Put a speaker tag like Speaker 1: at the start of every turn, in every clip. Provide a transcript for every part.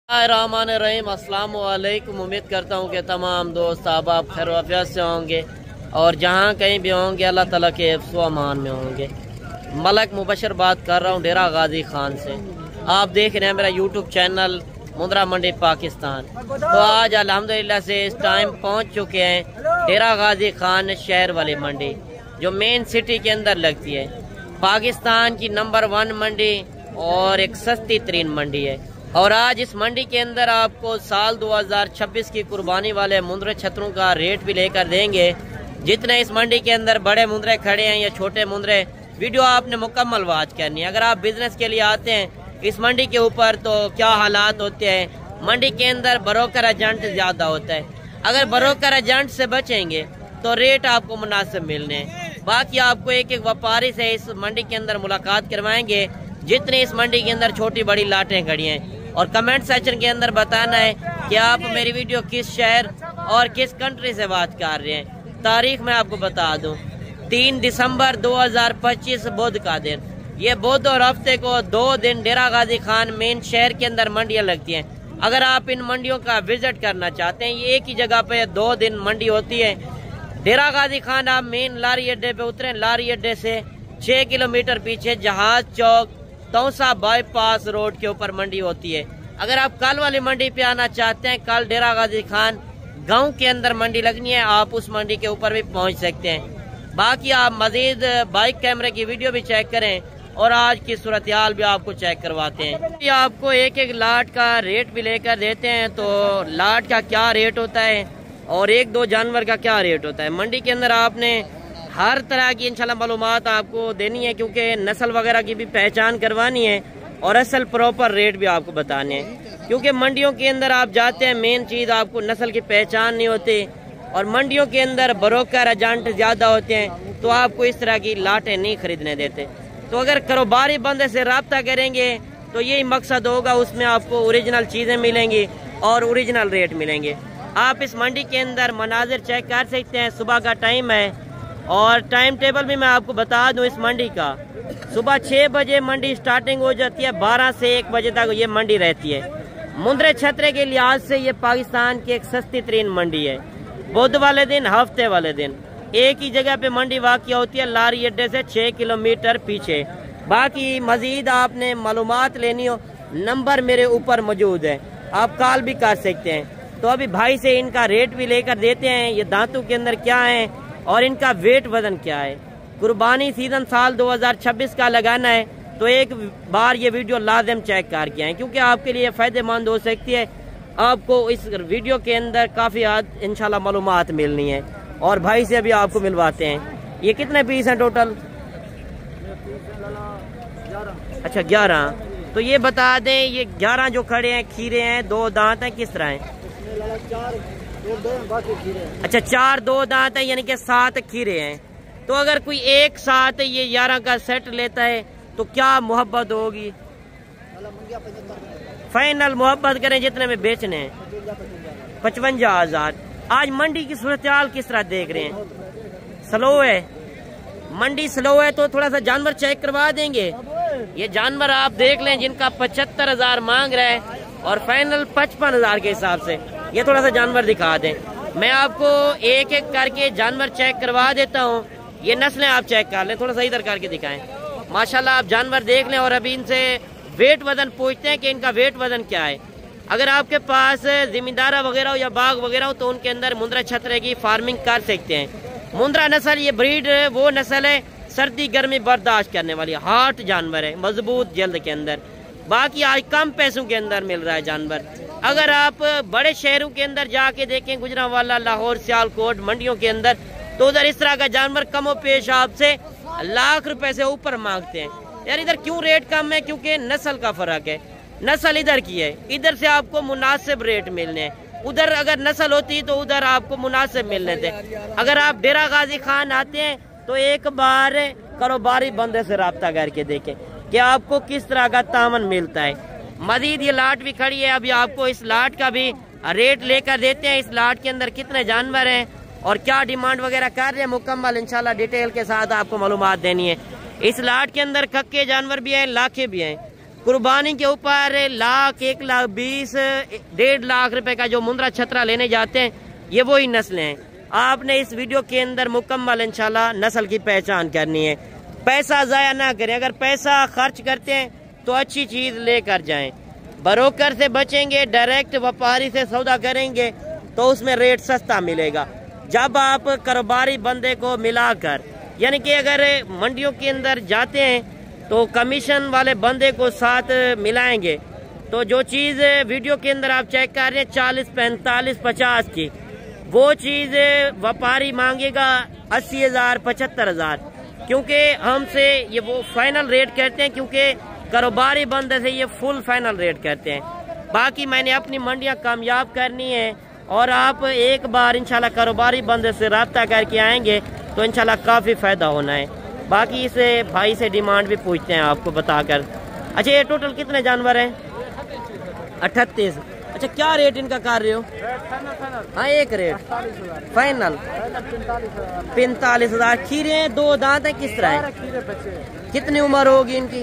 Speaker 1: रहमान रहीम, अस्सलाम वालेकुम। उम्मीद करता हूँ कि तमाम दोस्त आप खैर वाफियत से होंगे और जहाँ कहीं भी होंगे अल्लाह ताला के हिफ्ज़ व अमान में होंगे। मलक मुबशर बात कर रहा हूँ डेरा गाजी खान से। आप देख रहे हैं मेरा यूट्यूब चैनल मुंद्रा मंडी पाकिस्तान। तो आज अल्हम्दुलिल्लाह से इस टाइम पहुँच चुके हैं डेरा गाजी खान शहर वाली मंडी, जो मेन सिटी के अंदर लगती है। पाकिस्तान की नंबर 1 मंडी और एक सस्ती तरीन मंडी है। और आज इस मंडी के अंदर आपको साल 2026 की कुर्बानी वाले मुंद्रे छतरों का रेट भी लेकर देंगे। जितने इस मंडी के अंदर बड़े मुंद्रे खड़े हैं या छोटे मुंद्रे, वीडियो आपने मुकम्मल वॉच करनी है। अगर आप बिजनेस के लिए आते हैं इस मंडी के ऊपर तो क्या हालात होते हैं। मंडी के अंदर ब्रोकर एजेंट ज्यादा होता है। अगर ब्रोकर एजेंट से बचेंगे तो रेट आपको मुनासिब मिलने हैं। बाकी आपको एक एक व्यापारी से इस मंडी के अंदर मुलाकात करवाएंगे जितनी इस मंडी के अंदर छोटी बड़ी लाटें खड़ी हैं। और कमेंट सेक्शन के अंदर बताना है कि आप मेरी वीडियो किस शहर और किस कंट्री से बात कर रहे हैं। तारीख मैं आपको बता दूं, 3 दिसंबर 2025 बुध का दिन। ये बुध और हफ्ते को 2 दिन डेरा गाजी खान मेन शहर के अंदर मंडियां लगती हैं। अगर आप इन मंडियों का विजिट करना चाहते हैं, ये एक ही जगह पे 2 दिन मंडी होती है। डेरा गाजी खान आप मेन लारी अड्डे पे उतरे, लारी अड्डे से 6 किलोमीटर पीछे जहाज चौक तौसा बाईपास रोड के ऊपर मंडी होती है। अगर आप कल वाली मंडी पे आना चाहते हैं, कल डेरा गाजी खान गांव के अंदर मंडी लगनी है, आप उस मंडी के ऊपर भी पहुंच सकते हैं। बाकी आप मजीद बाइक कैमरे की वीडियो भी चेक करें और आज की सूरत हाल भी आपको चेक करवाते हैं। आपको एक एक लाट का रेट भी लेकर देते हैं, तो लाट का क्या रेट होता है और 1-2 जानवर का क्या रेट होता है। मंडी के अंदर आपने हर तरह की इंशाल्लाह मालूमात आपको देनी है, क्योंकि नस्ल वगैरह की भी पहचान करवानी है और असल प्रॉपर रेट भी आपको बताने हैं। क्योंकि मंडियों के अंदर आप जाते हैं, मेन चीज़ आपको नस्ल की पहचान नहीं होती और मंडियों के अंदर ब्रोकर एजेंट ज़्यादा होते हैं, तो आपको इस तरह की लाटें नहीं खरीदने देते। तो अगर कारोबारी बंदे से रब्ता करेंगे तो यही मकसद होगा, उसमें आपको ओरिजिनल चीज़ें मिलेंगी और ओरिजिनल रेट मिलेंगे। आप इस मंडी के अंदर मनाजिर चेक कर सकते हैं। सुबह का टाइम है और टाइम टेबल भी मैं आपको बता दूं इस मंडी का। सुबह 6 बजे मंडी स्टार्टिंग हो जाती है, 12 से 1 बजे तक ये मंडी रहती है। मुंद्रे छतरे के लिहाज से ये पाकिस्तान की एक सस्ती तरीन मंडी है। बुध वाले दिन, हफ्ते वाले दिन एक ही जगह पे मंडी वाक़िया होती है, लारी अड्डे से 6 किलोमीटर पीछे। बाकी मजीद आपने मालूमात लेनी हो, नंबर मेरे ऊपर मौजूद है, आप कॉल भी कर सकते हैं। तो अभी भाई से इनका रेट भी लेकर देते हैं, ये दांतों के अंदर क्या है और इनका वेट वजन क्या है। कुर्बानी सीजन साल 2026 का लगाना है तो एक बार ये वीडियो लाजिम चेक करके आए, क्योंकि आपके लिए फ़ायदेमंद हो सकती है। आपको इस वीडियो के अंदर काफ़ी इंशाल्लाह मालूमात मिलनी है। और भाई से अभी आपको मिलवाते हैं। ये कितने पीस हैं टोटल? अच्छा 11। तो ये बता दें, ये 11 जो खड़े हैं खीरे हैं, 2 दांत हैं, किस तरह हैं? अच्छा 4 2 दांत है, यानी कि 7 खीरे हैं। तो अगर कोई एक साथ ये 11 का सेट लेता है तो क्या मोहब्बत होगी? फाइनल मोहब्बत करें जितने में बेचने हैं 55,000। आज मंडी की सूरत हाल किस तरह देख रहे हैं? स्लो है मंडी, स्लो है तो थोड़ा सा जानवर चेक करवा देंगे। ये जानवर आप देख लें जिनका 75,000 मांग रहा है और फाइनल 55,000 के हिसाब से। ये थोड़ा सा जानवर दिखा दें, मैं आपको एक एक करके जानवर चेक करवा देता हूँ। ये नस्लें आप चेक कर लें, थोड़ा सा इधर करके दिखाएं। माशाल्लाह आप जानवर देख लें और अभी इनसे वेट वजन पूछते हैं कि इनका वेट वजन क्या है। अगर आपके पास जिम्मेदारा वगैरह हो या बाग वगैरह हो तो उनके अंदर मुंद्रा छतरे की फार्मिंग कर सकते हैं। मुंद्रा नस्ल ये ब्रीड वो नस्ल है सर्दी गर्मी बर्दाश्त करने वाली, हार्ट जानवर है, मजबूत जल्द के अंदर। बाकी आज कम पैसों के अंदर मिल रहा है जानवर। अगर आप बड़े शहरों के अंदर जाके देखें, गुजरांवाला, लाहौर, सियालकोट मंडियों के अंदर, तो उधर इस तरह का जानवर कमो पेश आपसे लाख रुपए से ऊपर मांगते हैं। यार इधर क्यों रेट कम है? क्योंकि नस्ल का फर्क है। नस्ल इधर की है, इधर से आपको मुनासिब रेट मिलने हैं। उधर अगर नस्ल होती तो उधर आपको मुनासिब मिलने थे। अगर आप डेरा गाजी खान आते हैं तो एक बार कारोबारी बंदे से रब्ता करके देखें कि आपको किस तरह का तामन मिलता है। मजीद ये लाट भी खड़ी है, अभी आपको इस लाट का भी रेट लेकर देते हैं। इस लाट के अंदर कितने जानवर हैं और क्या डिमांड वगैरह कर रहे हैं, मुकम्मल इंशाल्लाह डिटेल के साथ आपको मालूमात देनी है। इस लाट के अंदर कक्के जानवर भी हैं, लाखे भी हैं। कुर्बानी के ऊपर 1,00,000, 1,20,000, 1.5 लाख रुपए का जो मुंद्रा छतरा लेने जाते हैं, ये वही नस्लें हैं। आपने इस वीडियो के अंदर मुकम्मल इंशाल्लाह नस्ल की पहचान करनी है। पैसा ज़ाया ना करें, अगर पैसा खर्च करते हैं तो अच्छी चीज़ लेकर जाएं। ब्रोकर से बचेंगे, डायरेक्ट व्यापारी से सौदा करेंगे तो उसमें रेट सस्ता मिलेगा। जब आप कारोबारी बंदे को मिलाकर, यानी कि अगर मंडियों के अंदर जाते हैं तो कमीशन वाले बंदे को साथ मिलाएंगे तो जो चीज़ वीडियो के अंदर आप चेक कर रहे हैं 40, 45, 50 की, वो चीज़ व्यापारी मांगेगा 80,000, 75,000, क्योंकि हमसे ये वो फाइनल रेट कहते हैं, क्योंकि कारोबारी बंदे से ये फुल फाइनल रेट कहते हैं। बाकी मैंने अपनी मंडियां कामयाब करनी है और आप एक बार इंशाल्लाह कारोबारी बंदे से रब्ता करके आएंगे तो इंशाल्लाह काफ़ी फ़ायदा होना है। बाकी इसे भाई से डिमांड भी पूछते हैं आपको बताकर। अच्छा, ये टोटल कितने जानवर हैं? 38। अच्छा, क्या रेट इनका कर रहे हो? हाँ, एक रेट फाइनल 45,000। खीरे 2 दांत है, किस तरह है? कितनी उम्र होगी इनकी?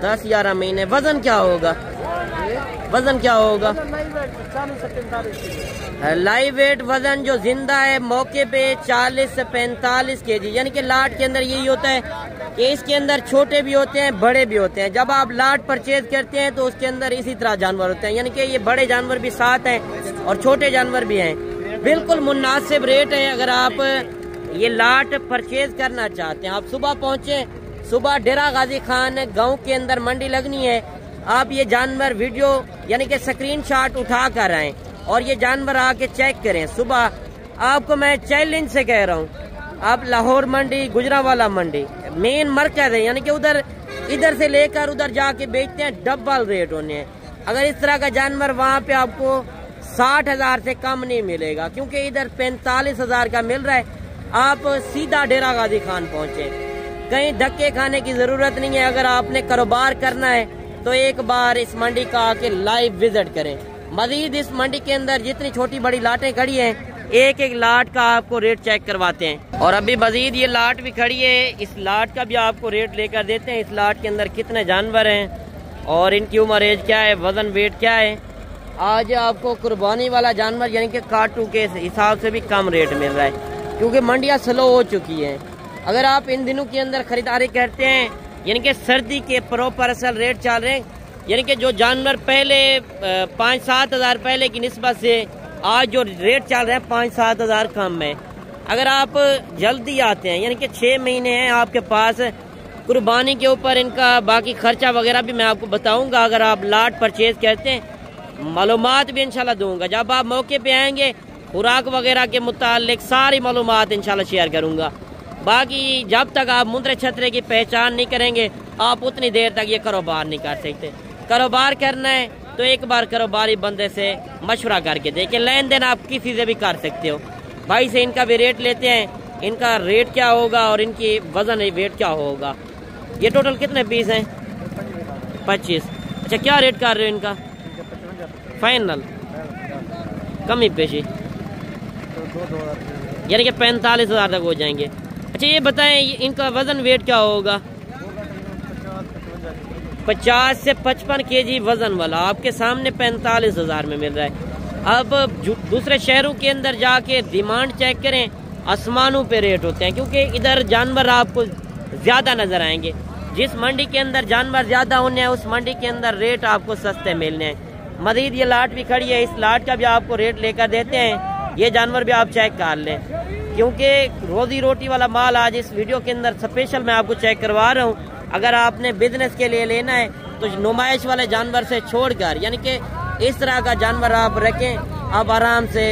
Speaker 1: 10-11 महीने। वजन क्या होगा? वजन क्या होगा? लाइव वेट वजन जो जिंदा है मौके पे 40 से 45 kg, यानी कि लाट के अंदर यही होता है कि इसके अंदर छोटे भी होते हैं, बड़े भी होते हैं। जब आप लाट परचेज करते हैं तो उसके अंदर इसी तरह जानवर होते हैं, यानी कि ये बड़े जानवर भी साथ हैं और छोटे जानवर भी हैं। बिल्कुल मुनासिब रेट है। अगर आप ये लाट परचेज करना चाहते हैं, आप सुबह पहुंचे, सुबह डेरा गाजी खान गांव के अंदर मंडी लगनी है, आप ये जानवर वीडियो यानी कि स्क्रीनशॉट उठा कर आए और ये जानवर आके चेक करें। सुबह आपको मैं चैलेंज से कह रहा हूँ, आप लाहौर मंडी, गुजरावाला मंडी मेन मरकज है, यानी कि उधर इधर से लेकर उधर जाके बेचते हैं, डबल रेट होने हैं। अगर इस तरह का जानवर वहाँ पे आपको 60,000 से कम नहीं मिलेगा, क्योंकि इधर 45,000 का मिल रहा है। आप सीधा डेरा गाजी खान पहुँचे, कहीं धक्के खाने की जरूरत नहीं है। अगर आपने कारोबार करना है तो एक बार इस मंडी का आके लाइव विजिट करें। मजीद इस मंडी के अंदर जितनी छोटी बड़ी लाटें खड़ी हैं, एक एक लाट का आपको रेट चेक करवाते हैं। और अभी मजीद ये लाट भी खड़ी है, इस लाट का भी आपको रेट लेकर देते हैं। इस लाट के अंदर कितने जानवर हैं और इनकी उम्र एज क्या है, वजन वेट क्या है। आज आपको कुर्बानी वाला जानवर यानी कि काटू के हिसाब से भी कम रेट मिल रहा है, क्योंकि मंडियाँ स्लो हो चुकी हैं। अगर आप इन दिनों के अंदर खरीदारी करते हैं, यानी कि सर्दी के प्रॉपर असल रेट चल रहे हैं, यानी कि जो जानवर पहले 5-7 हज़ार पहले की निस्बत से आज जो रेट चल रहे हैं 5-7 हज़ार कम है। अगर आप जल्दी आते हैं, यानी कि 6 महीने हैं आपके पास, कुर्बानी के ऊपर इनका बाकी खर्चा वगैरह भी मैं आपको बताऊंगा। अगर आप लाट परचेज करते हैं, मालूमात भी इंशाल्लाह दूंगा। जब आप मौके पे आएंगे खुराक वगैरह के मुतालिक सारी मालूमात इंशाल्लाह शेयर करूंगा। बाकी जब तक आप मुंद्रे छतरे की पहचान नहीं करेंगे, आप उतनी देर तक ये कारोबार नहीं कर सकते। कारोबार करना है तो एक बार कारोबारी बंदे से मशवरा करके देखें। लेन देन आप किसी से भी कर सकते हो। भाई से इनका भी रेट लेते हैं, इनका रेट क्या होगा और इनकी वजन वेट क्या होगा। ये टोटल कितने पीस हैं? 25। अच्छा, क्या रेट कर रहे हो इनका? फाइनल कमी पेशी यानी कि 45,000 तक हो जाएंगे। अच्छा, ये बताएं इनका वजन वेट क्या होगा? 50 से 55 kg वजन वाला आपके सामने 45,000 में मिल रहा है। अब दूसरे शहरों के अंदर जाके डिमांड चेक करें, आसमानों पे रेट होते हैं, क्योंकि इधर जानवर आपको ज्यादा नजर आएंगे। जिस मंडी के अंदर जानवर ज्यादा होने हैं उस मंडी के अंदर रेट आपको सस्ते मिलने हैं। मजीद ये लाट भी खड़ी है, इस लाट का भी आपको रेट लेकर देते हैं। ये जानवर भी आप चेक कर लें, क्योंकि रोजी रोटी वाला माल आज इस वीडियो के अंदर स्पेशल मैं आपको चेक करवा रहा हूँ। अगर आपने बिजनेस के लिए लेना है तो नुमाइश वाले जानवर से छोड़कर, यानी कि इस तरह का जानवर आप रखें, आप आराम से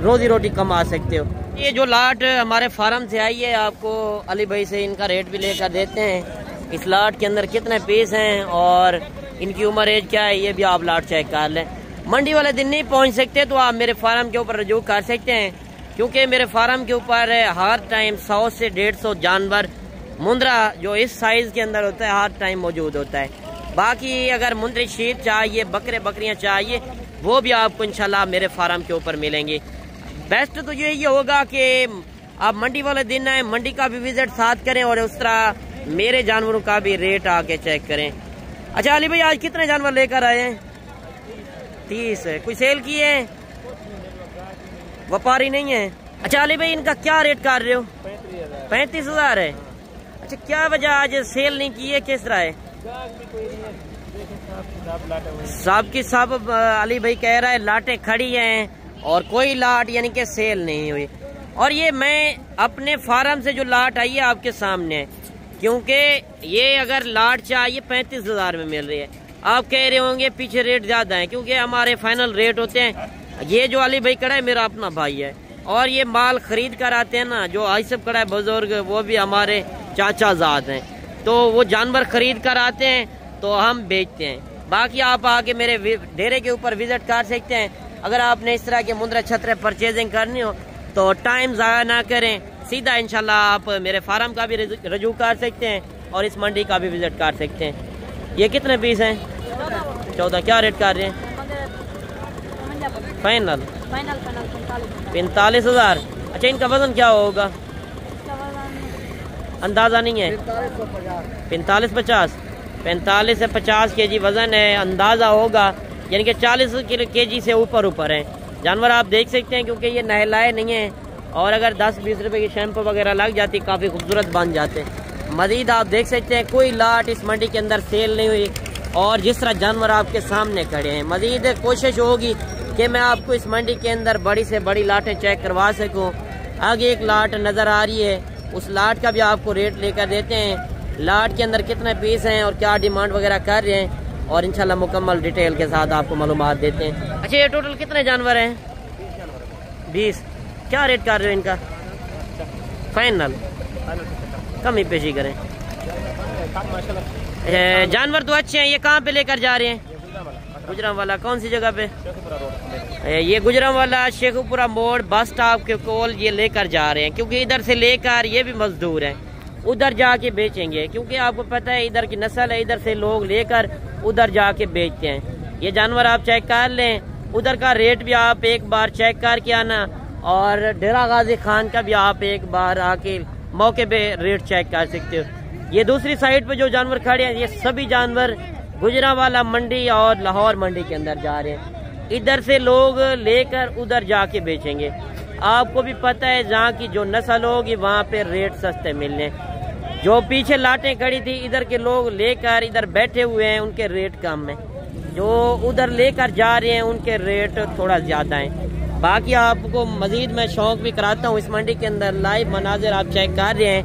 Speaker 1: रोजी रोटी कमा सकते हो। ये जो लाट हमारे फार्म से आई है, आपको अली भाई से इनका रेट भी लेकर देते हैं। इस लाट के अंदर कितने पीस हैं और इनकी उम्र एज क्या है, ये भी आप लाट चेक कर लें। मंडी वाले दिन नहीं पहुंच सकते तो आप मेरे फार्म के ऊपर रजू कर सकते हैं, क्योंकि मेरे फार्म के ऊपर हर टाइम 100 से 150 जानवर मुंद्रा जो इस साइज के अंदर होता है हर टाइम मौजूद होता है। बाकी अगर मुंद्री शीर चाहिए, बकरे बकरियां चाहिए, वो भी आपको इंशाल्लाह मेरे फार्म के ऊपर मिलेंगी। बेस्ट तो यही होगा कि आप मंडी वाले दिन आए, मंडी का भी विजिट साथ करें और उस तरह मेरे जानवरों का भी रेट आके चेक करें। अच्छा अली भाई आज कितने जानवर लेकर आए हैं? 30 है। कोई सेल किए हैं? व्यापारी नहीं है। अच्छा अली भाई इनका क्या रेट कर रहे हो? 35,000 है। अच्छा क्या वजह आज सेल नहीं की है, किस तरह है? सब की सब अली भाई कह रहा है लाटें खड़ी हैं और कोई लाट यानी कि सेल नहीं हुई। और ये मैं अपने फार्म से जो लाट आई है आपके सामने है, क्योंकि ये अगर लाट चाहिए 35,000 में मिल रही है। आप कह रहे होंगे पीछे रेट ज्यादा है, क्योंकि हमारे फाइनल रेट होते हैं। ये जो अली भाई खड़ा है मेरा अपना भाई है, और ये माल खरीद कर आते हैं ना, जो आइसब खड़ा है बुजुर्ग, वो भी हमारे चाचा ज़ाद हैं, तो वो जानवर खरीद कर आते हैं तो हम बेचते हैं। बाकी आप आके मेरे डेरे के ऊपर विजिट कर सकते हैं। अगर आपने इस तरह के मुंद्रा छतरे परचेजिंग करनी हो तो टाइम ज़ाया ना करें, सीधा इंशाल्लाह आप मेरे फार्म का भी रजू कर सकते हैं और इस मंडी का भी विजिट कर सकते हैं। ये कितने पीस हैं? 14। क्या रेट कर रहे हैं? फाइनल 45,000। अच्छा इनका वजन क्या होगा? अंदाजा नहीं है। 45 से 50 kg वजन है, अंदाजा होगा यानी कि 40 kg से ऊपर है जानवर। आप देख सकते हैं क्योंकि ये नहलाए नहीं है, और अगर 10-20 रुपए की शैम्पू वगैरह लग जाती काफ़ी खूबसूरत बन जाते। मजीद आप देख सकते हैं कोई लाट इस मंडी के अंदर सेल नहीं हुई, और जिस तरह जानवर आपके सामने खड़े हैं। मजीद कोशिश होगी कि मैं आपको इस मंडी के अंदर बड़ी से बड़ी लाटें चेक करवा सकूं। आगे एक लाट नज़र आ रही है, उस लाट का भी आपको रेट लेकर देते हैं। लाट के अंदर कितने पीस हैं और क्या डिमांड वगैरह कर रहे हैं, और इंशाल्लाह मुकम्मल डिटेल के साथ आपको मालूमात देते हैं। अच्छा ये टोटल कितने जानवर हैं? 20। क्या रेट कर रहे हो इनका? फाइनल कम ही पेशी करें। जानवर तो अच्छे हैं। ये कहाँ पे लेकर जा रहे हैं? गुजरांवाला। कौन सी जगह पे? ये गुजरांवाला शेखुपुरा मोड़ बस स्टॉप के कोल ये लेकर जा रहे हैं, क्योंकि इधर से लेकर ये भी मजदूर हैं, उधर जाके बेचेंगे। क्योंकि आपको पता है इधर की नस्ल है, इधर से लोग लेकर उधर जाके बेचते हैं। ये जानवर आप चेक कर लें, उधर का रेट भी आप एक बार चेक करके आना, और डेरा गाजी खान का भी आप एक बार आके मौके पे रेट चेक कर सकते हो। ये दूसरी साइड पे जो जानवर खड़े हैं ये सभी जानवर गुजरांवाला मंडी और लाहौर मंडी के अंदर जा रहे हैं। इधर से लोग लेकर उधर जाके बेचेंगे। आपको भी पता है जहाँ की जो नस्ल होगी वहाँ पे रेट सस्ते मिलने। जो पीछे लाटें खड़ी थी इधर के लोग लेकर इधर बैठे हुए हैं, उनके रेट कम है। जो उधर लेकर जा रहे हैं उनके रेट थोड़ा ज्यादा है। बाकी आपको मजीद मैं शौक भी कराता हूँ। इस मंडी के अंदर लाइव मनाजिर आप चेक कर रहे हैं।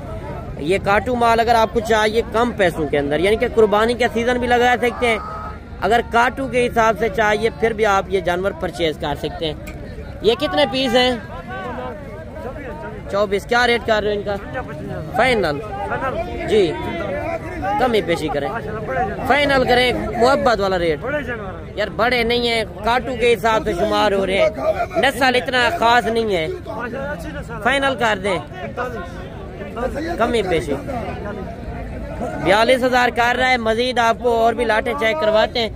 Speaker 1: ये काटू माल अगर आपको चाहिए कम पैसों के अंदर, यानी कि कुर्बानी का सीजन भी लगा सकते हैं, अगर काटू के हिसाब से चाहिए फिर भी आप ये जानवर परचेज कर सकते हैं। ये कितने पीस हैं? 24। क्या रेट कर रहे हो इनका? फाइनल जी कम ही पेशी करें, फाइनल करें, मोहब्बत वाला रेट। यार बड़े नहीं है, काटू के हिसाब से शुमार हो रहे हैं, नस्ल इतना खास नहीं है, फाइनल कर दें, कम ही पेशी। 42,000 कर रहा है। मजीद आपको और भी लाटें चेक करवाते हैं,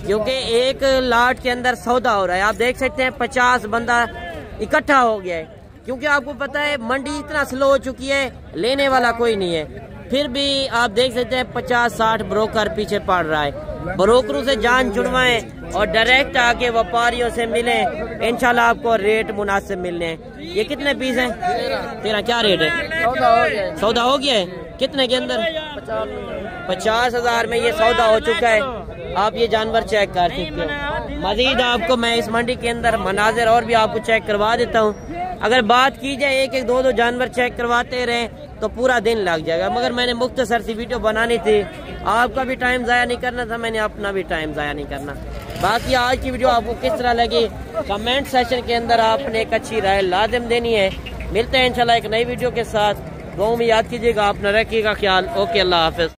Speaker 1: क्योंकि एक लाट के अंदर सौदा हो रहा है। आप देख सकते हैं 50 बंदा इकट्ठा हो गया है, क्योंकि आपको पता है मंडी इतना स्लो हो चुकी है, लेने वाला कोई नहीं है। फिर भी आप देख सकते हैं 50-60 ब्रोकर पीछे पड़ रहा है। ब्रोकरों से जान छुड़वाएं और डायरेक्ट आके व्यापारियों से मिलें, इंशाल्लाह आपको रेट मुनासिब मिलने हैं। ये कितने पीस हैं? 13। क्या रेट है? सौदा हो गया है। कितने के अंदर? 50,000 में ये सौदा हो चुका है। आप ये जानवर चेक कर सकते हो। मजीद आपको मैं इस मंडी के अंदर मनाजिर और भी आपको चेक करवा देता हूँ। अगर बात की जाए एक एक दो जानवर चेक करवाते रहे तो पूरा दिन लग जाएगा, मगर मैंने मुख्तसर सी वीडियो बनानी थी, आपका भी टाइम ज़ाया नहीं करना था, मैंने अपना भी टाइम ज़ाया नहीं करना। बाकी आज की वीडियो आपको किस तरह लगी कमेंट सेक्शन के अंदर आपने एक अच्छी राय लाजिम देनी है। मिलते हैं इंशाल्लाह एक नई वीडियो के साथ। गाँव में याद कीजिएगा, अपना रखिएगा ख्याल। ओके, अल्लाह हाफिज।